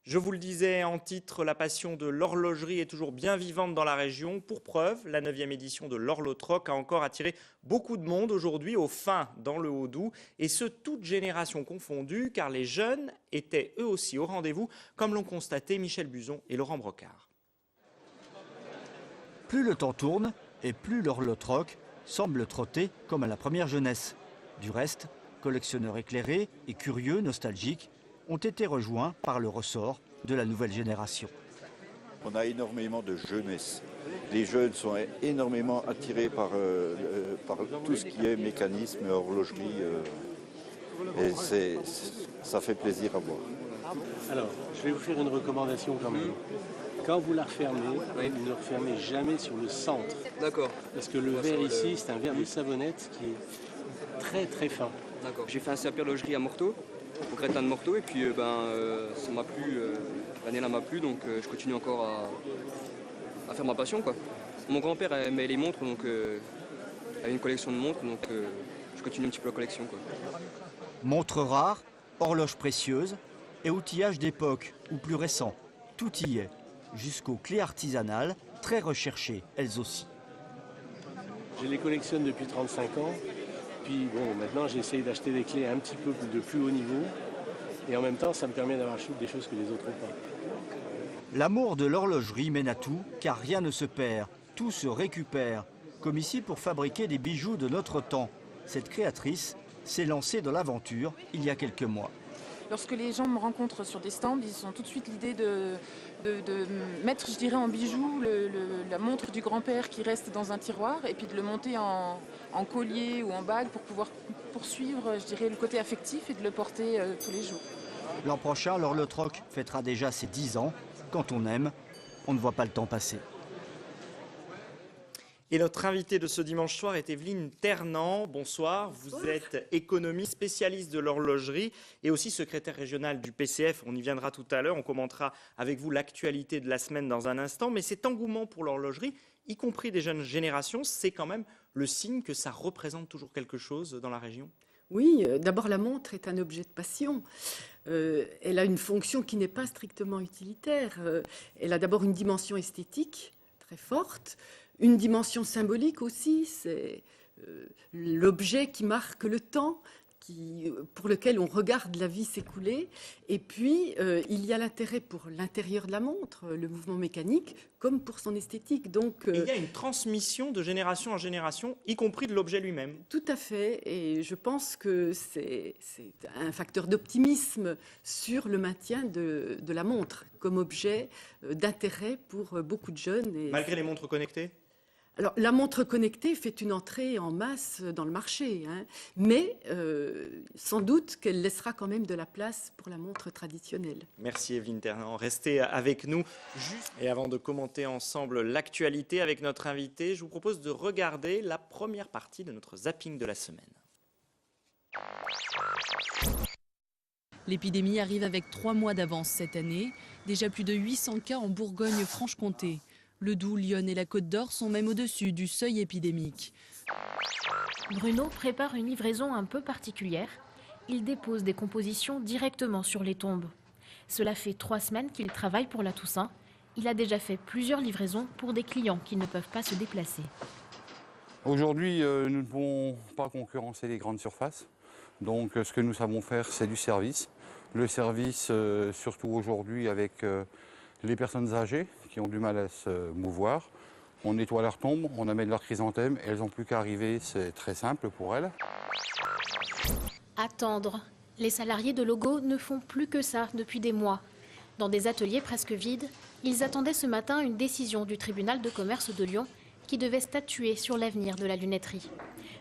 Je vous le disais en titre, la passion de l'horlogerie est toujours bien vivante dans la région. Pour preuve, la 9e édition de l'Horlotroc a encore attiré beaucoup de monde aujourd'hui au Fin dans le Haut-Doubs, et ce, toutes générations confondues, car les jeunes étaient eux aussi au rendez-vous, comme l'ont constaté Michel Buzon et Laurent Brocard. Plus le temps tourne et plus l'Horlotroc semble trotter comme à la première jeunesse. Du reste, collectionneurs éclairés et curieux, nostalgiques, ont été rejoints par le ressort de la nouvelle génération. On a énormément de jeunesse. Les jeunes sont énormément attirés par tout ce qui est mécanisme, horlogerie. Et ça fait plaisir à voir. Alors, je vais vous faire une recommandation quand même. Quand vous la refermez, ne refermez jamais sur le centre. D'accord. Parce que le verre ici, c'est un verre de savonnette qui est très très fin. D'accord. J'ai fait un CAP horlogerie à Morteau, au Crétin de Morteau, et puis ça m'a plu, l'année là m'a plu, donc je continue encore à faire ma passion, quoi. Mon grand-père aimait les montres, donc avait une collection de montres, donc je continue un petit peu la collection, quoi. Montres rares, horloges précieuses et outillage d'époque ou plus récent, tout y est, jusqu'aux clés artisanales, très recherchées elles aussi. Je les collectionne depuis 35 ans. Puis bon, maintenant j'essaye d'acheter des clés un petit peu de plus haut niveau. Et en même temps, ça me permet d'avoir des choses que les autres n'ont pas. L'amour de l'horlogerie mène à tout, car rien ne se perd, tout se récupère. Comme ici pour fabriquer des bijoux de notre temps. Cette créatrice s'est lancée dans l'aventure il y a quelques mois. Lorsque les gens me rencontrent sur des stands, ils ont tout de suite l'idée de mettre, je dirais, en bijou la montre du grand-père qui reste dans un tiroir et puis de le monter en collier ou en bague pour pouvoir poursuivre, je dirais, le côté affectif et de le porter tous les jours. L'an prochain, l'Horlotroc fêtera déjà ses 10 ans. Quand on aime, on ne voit pas le temps passer. Et notre invitée de ce dimanche soir est Evelyne Ternant. Bonsoir, vous êtes économiste, spécialiste de l'horlogerie et aussi secrétaire régionale du PCF. On y viendra tout à l'heure, on commentera avec vous l'actualité de la semaine dans un instant. Mais cet engouement pour l'horlogerie, y compris des jeunes générations, c'est quand même le signe que ça représente toujours quelque chose dans la région? Oui, d'abord la montre est un objet de passion. Elle a une fonction qui n'est pas strictement utilitaire. Elle a d'abord une dimension esthétique très forte. Une dimension symbolique aussi, c'est l'objet qui marque le temps, pour lequel on regarde la vie s'écouler. Et puis, il y a l'intérêt pour l'intérieur de la montre, le mouvement mécanique, comme pour son esthétique. Donc, il y a une transmission de génération en génération, y compris de l'objet lui-même. Tout à fait. Et je pense que c'est un facteur d'optimisme sur le maintien de la montre comme objet d'intérêt pour beaucoup de jeunes. Et malgré les montres connectées? Alors, la montre connectée fait une entrée en masse dans le marché, hein, mais sans doute qu'elle laissera quand même de la place pour la montre traditionnelle. Merci Evelyne Ternant. Restez avec nous. Et avant de commenter ensemble l'actualité avec notre invité, je vous propose de regarder la première partie de notre zapping de la semaine. L'épidémie arrive avec 3 mois d'avance cette année. Déjà plus de 800 cas en Bourgogne-Franche-Comté. Le Doubs, Lyon et la Côte d'Or sont même au-dessus du seuil épidémique. Bruno prépare une livraison un peu particulière. Il dépose des compositions directement sur les tombes. Cela fait 3 semaines qu'il travaille pour la Toussaint. Il a déjà fait plusieurs livraisons pour des clients qui ne peuvent pas se déplacer. Aujourd'hui, nous ne pouvons pas concurrencer les grandes surfaces. Donc ce que nous savons faire, c'est du service. Le service, surtout aujourd'hui avec les personnes âgées qui ont du mal à se mouvoir. On nettoie leurs tombes, on amène leurs chrysanthèmes, elles n'ont plus qu'à arriver, c'est très simple pour elles. Attendre. Les salariés de Logo ne font plus que ça depuis des mois. Dans des ateliers presque vides, ils attendaient ce matin une décision du tribunal de commerce de Lyon qui devait statuer sur l'avenir de la lunetterie.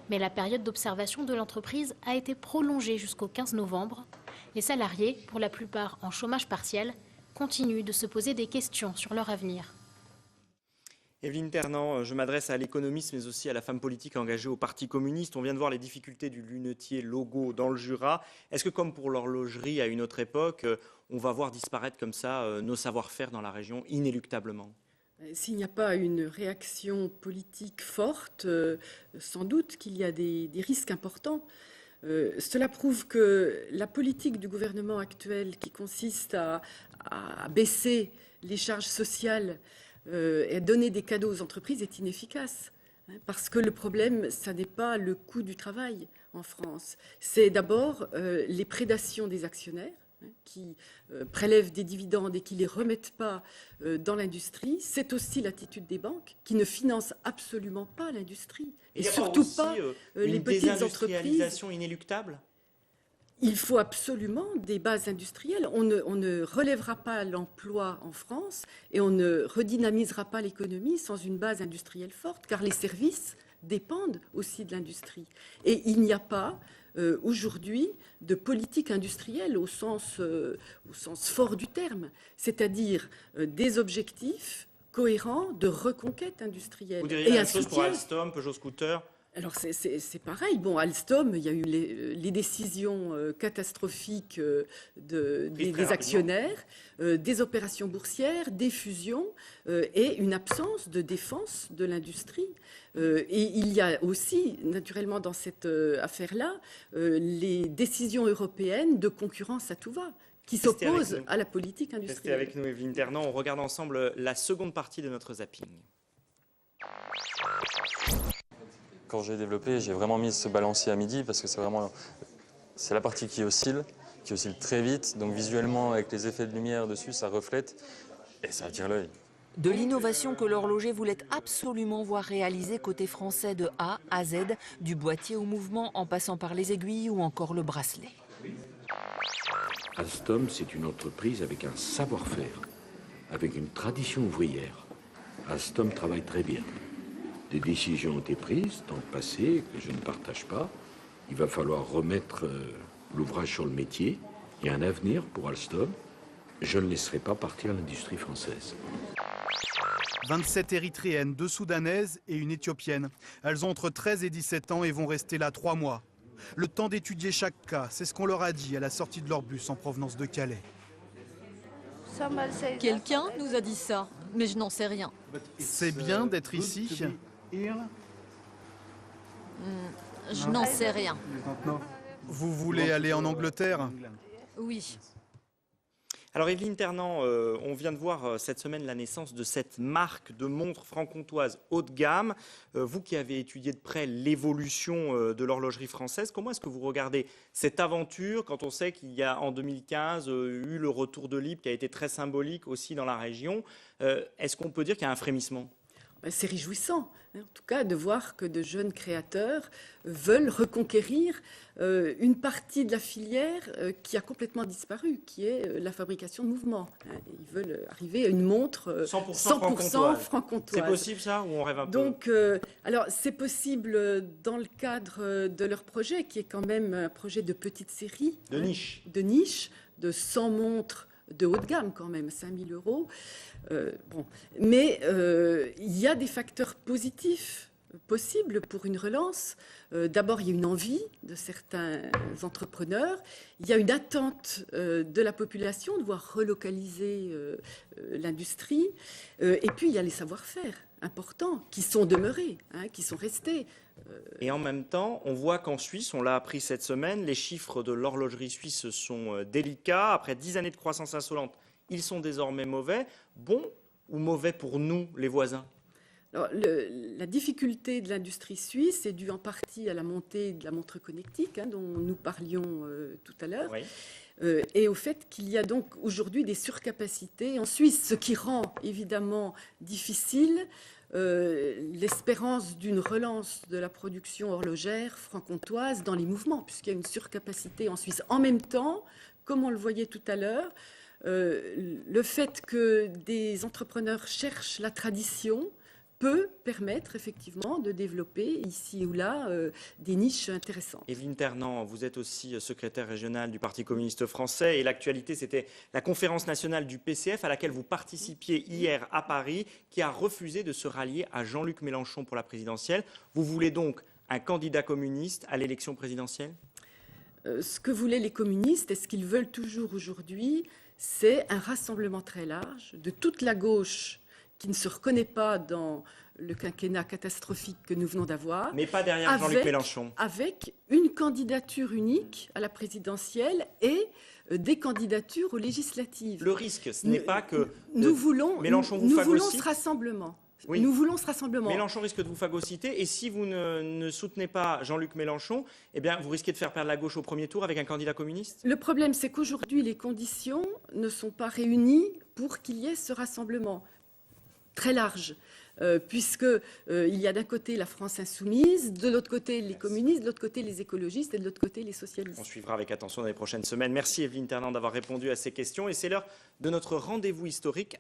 Mais la période d'observation de l'entreprise a été prolongée jusqu'au 15 novembre. Les salariés, pour la plupart en chômage partiel, continuent de se poser des questions sur leur avenir. Evelyne Ternant, je m'adresse à l'économiste mais aussi à la femme politique engagée au Parti communiste. On vient de voir les difficultés du lunetier Logo dans le Jura. Est-ce que comme pour l'horlogerie à une autre époque, on va voir disparaître comme ça nos savoir-faire dans la région inéluctablement? S'il n'y a pas une réaction politique forte, sans doute qu'il y a des risques importants. Cela prouve que la politique du gouvernement actuel qui consiste à baisser les charges sociales et à donner des cadeaux aux entreprises est inefficace. Parce que le problème, ça n'est pas le coût du travail en France. C'est d'abord les prédations des actionnaires qui prélèvent des dividendes et qui ne les remettent pas dans l'industrie. C'est aussi l'attitude des banques qui ne financent absolument pas l'industrie. Et surtout pas les petites entreprises. Une désindustrialisation inéluctable ? Il faut absolument des bases industrielles. On ne relèvera pas l'emploi en France et on ne redynamisera pas l'économie sans une base industrielle forte, car les services dépendent aussi de l'industrie. Et il n'y a pas aujourd'hui de politique industrielle au sens fort du terme, c'est-à-dire des objectifs cohérents de reconquête industrielle. Vous diriez la même chose pour Alstom, Peugeot Scooter ? Alors c'est pareil. Bon, Alstom, il y a eu les décisions catastrophiques des actionnaires, des opérations boursières, des fusions et une absence de défense de l'industrie. Et il y a aussi, naturellement, dans cette affaire-là, les décisions européennes de concurrence à tout va, qui s'opposent à la politique industrielle. Restez avec nous, Evelyne Ternant. On regarde ensemble la seconde partie de notre zapping. Quand j'ai développé, j'ai vraiment mis ce balancier à midi parce que c'est la partie qui oscille très vite. Donc visuellement, avec les effets de lumière dessus, ça reflète et ça attire l'œil. De l'innovation que l'horloger voulait absolument voir réalisée côté français de A à Z, du boîtier au mouvement en passant par les aiguilles ou encore le bracelet. Alstom, c'est une entreprise avec un savoir-faire, avec une tradition ouvrière. Alstom travaille très bien. Des décisions ont été prises dans le passé que je ne partage pas. Il va falloir remettre l'ouvrage sur le métier. Il y a un avenir pour Alstom. Je ne laisserai pas partir l'industrie française. 27 Érythréennes, 2 Soudanaises et une Éthiopienne. Elles ont entre 13 et 17 ans et vont rester là 3 mois. Le temps d'étudier chaque cas, c'est ce qu'on leur a dit à la sortie de leur bus en provenance de Calais. Quelqu'un nous a dit ça, mais je n'en sais rien. C'est bien d'être ici. Je n'en sais rien. Vous voulez aller en Angleterre ? Oui. Alors Evelyne Ternant, on vient de voir cette semaine la naissance de cette marque de montres franc-comtoises haut de gamme. Vous qui avez étudié de près l'évolution de l'horlogerie française, comment est-ce que vous regardez cette aventure quand on sait qu'il y a en 2015 eu le retour de Libre qui a été très symbolique aussi dans la région ? Est-ce qu'on peut dire qu'il y a un frémissement ? C'est réjouissant, en tout cas, de voir que de jeunes créateurs veulent reconquérir une partie de la filière qui a complètement disparu, qui est la fabrication de mouvements. Ils veulent arriver à une montre 100% franc-comtoise. C'est possible ça, ou on rêve un peu ? Donc, alors, c'est possible dans le cadre de leur projet, qui est quand même un projet de petite série. De niche. De niche, de 100 montres de haut de gamme quand même, 5 000 €. Mais il y a des facteurs positifs possibles pour une relance. D'abord, il y a une envie de certains entrepreneurs. Il y a une attente de la population de voir relocaliser l'industrie. Et puis, il y a les savoir-faire importants qui sont demeurés, qui sont restés. Et en même temps, on voit qu'en Suisse, on l'a appris cette semaine, les chiffres de l'horlogerie suisse sont délicats. Après 10 années de croissance insolente, ils sont désormais mauvais. Bon ou mauvais pour nous, les voisins ? Alors, la difficulté de l'industrie suisse est due en partie à la montée de la montre connectique, dont nous parlions tout à l'heure, et au fait qu'il y a donc aujourd'hui des surcapacités en Suisse, ce qui rend évidemment difficile l'espérance d'une relance de la production horlogère franc-comtoise dans les mouvements, puisqu'il y a une surcapacité en Suisse. En même temps, comme on le voyait tout à l'heure, le fait que des entrepreneurs cherchent la tradition peut permettre effectivement de développer ici ou là des niches intéressantes. Evelyne Ternant, vous êtes aussi secrétaire régionale du Parti communiste français et l'actualité, c'était la conférence nationale du PCF à laquelle vous participiez hier à Paris, qui a refusé de se rallier à Jean-Luc Mélenchon pour la présidentielle. Vous voulez donc un candidat communiste à l'élection présidentielle ? Ce que voulaient les communistes et ce qu'ils veulent toujours aujourd'hui, c'est un rassemblement très large de toute la gauche qui ne se reconnaît pas dans le quinquennat catastrophique que nous venons d'avoir. Mais pas derrière Jean-Luc Mélenchon. Avec une candidature unique à la présidentielle et des candidatures aux législatives. Le risque, ce n'est pas que Mélenchon vous phagocyte. ce rassemblement. Oui. Nous voulons ce rassemblement. Mélenchon risque de vous phagocyter, et si vous ne soutenez pas Jean-Luc Mélenchon, eh bien, vous risquez de faire perdre la gauche au premier tour avec un candidat communiste. Le problème, c'est qu'aujourd'hui, les conditions ne sont pas réunies pour qu'il y ait ce rassemblement très large. Puisqu'il y a d'un côté la France insoumise, de l'autre côté les communistes, de l'autre côté les écologistes et de l'autre côté les socialistes. On suivra avec attention dans les prochaines semaines. Merci Evelyne Ternand d'avoir répondu à ces questions, et c'est l'heure de notre rendez-vous historique.